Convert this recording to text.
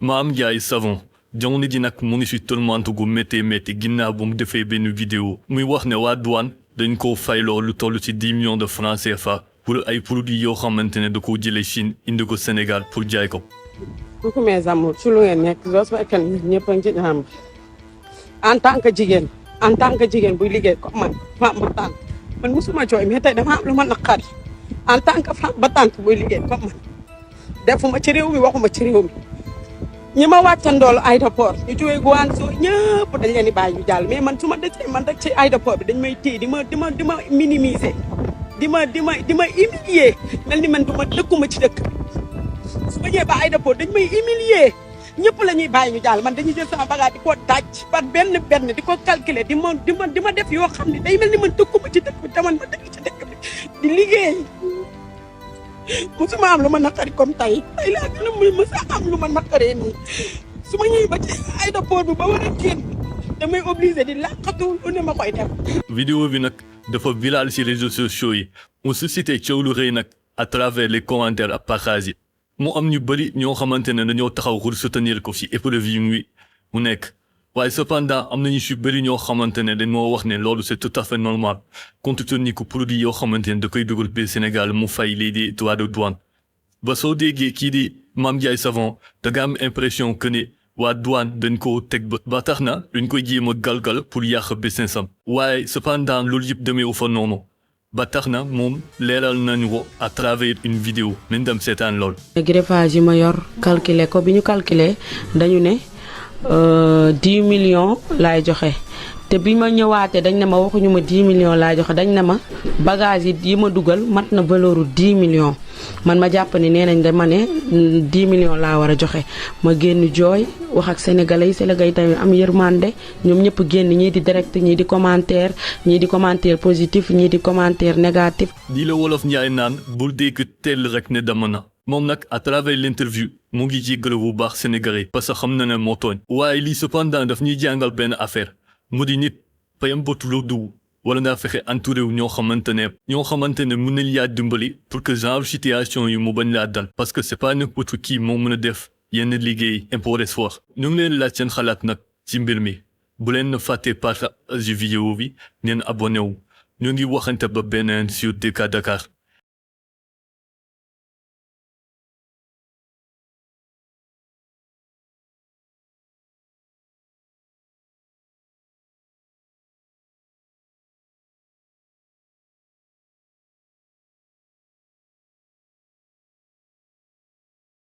Maam Ndiaye Savon jamono ji nag mu ngi si tolmantu gu métti ginnaaw bu mu defee benn vidéo muy wax ne waa douane dañ koo fayloo lu toll ci 10 millions de francs CFA pour ay produits yoo xamante ne da koo jëlee Chine indi ko Sénégal pour jaay ko. coucou mes amours ci lu ngeen nekk j'espère que ñëpp a ngi ci jàmm en tant que jigéen buy liggéey comme man femme battante man musuma jooy mais tey dama am lu ma naqari en tant que femme battante buy liggéey comme man defuma ci réew mi waxuma ci réew mi ñi ma wàccandool aéroport ñu jógee Guangzhou ñëpp dañ leen di bàyyi ñu jàll mais man su ma dëccee man rek ci aéroport bi dañ may téye di ma minimiser di ma humilier mel ni man dëkkuma ci dëkk bi su ma ñëwee ba aéroport dañ may humilier ñëpp la ñuy bàyyi ñu jàll man dañuy jël sama bagage di ko daj par benn di ko calculer di ma def yoo xam ne day mel ni man dëkkuma ci dëkk bi te man ma dëkk ci dëkk bi di liggéey musuma am lu ma naqari comme tey laa gën a musa am lu ma naqaree nii su ma ñëwee ba ci aéroport bi ba war a génn damay obligé di làqatu lu ne ma koy def. vidéo bi nag dafa viral ci réseaux sociaux yi mu suscité coow lu rëy nag à travers les commentaires ak partages yi mu am ñu bëri ñoo xamante ne dañoo taxaw pour soutenir ko ci épreuve yi mu nekk waaye cependant am nañu ci bëri ñoo xamante ne dañ moo wax ne loolu c'est tout à fait normal compte tenu que produit yoo xamante ne da koy dugal biir Sénégal mu fay lii di droits de douane ba soo déggee kii di Mame Ndiaye Savon da nga am impression que ne waa douane dañ koo teg ba tax na dañ koy jéem a galgal pour yàq business am waaye cependant loolu yëpp demeewu fa noonu ba tax na moom leeral nañu ko à travers une vidéo nañ dem seetaan lool. greffage yi ma yor calculer ko bi ñu calculer dañu ne 10 millions laay joxe te bi ma ñëwaatee dañ ne ma waxuñu ma 10 millions laay joxe dañ ne ma bagage yi ma dugal mat na valeur 10 millions man ma jàpp ni nee nañ dama ne 10 millions laa war a joxe ma génn jooy wax ak sénégalais yi tamit am yërmande ñoom ñëpp génn ñii di direct ñii di commentaire positif ñii di commentaire négatif. di la wolof Njaay naan bul dégg teel rek ne dama na moom nag à travers l'interview mu ngi jéggalu bu baax sénégalais parce que xam na ne moo tooñ waaye lii cependant daf ñuy jàngal benn affaire mu di nit payam botuloo dugg wala nga fexe entouré wu ñoo xamante ne mën nañ laa dimbali pour que genre situation yi mu bañ laa dal parce que c'est pas n'importe qui moo mën a def yenn liggéey import export ñu ngi leen laaj seen xalaat nag ci mbir mi bu leen na fàtte partage vidéo bi ngeen abonné wu ñu ngi waxante ba beneen sur DK Dakar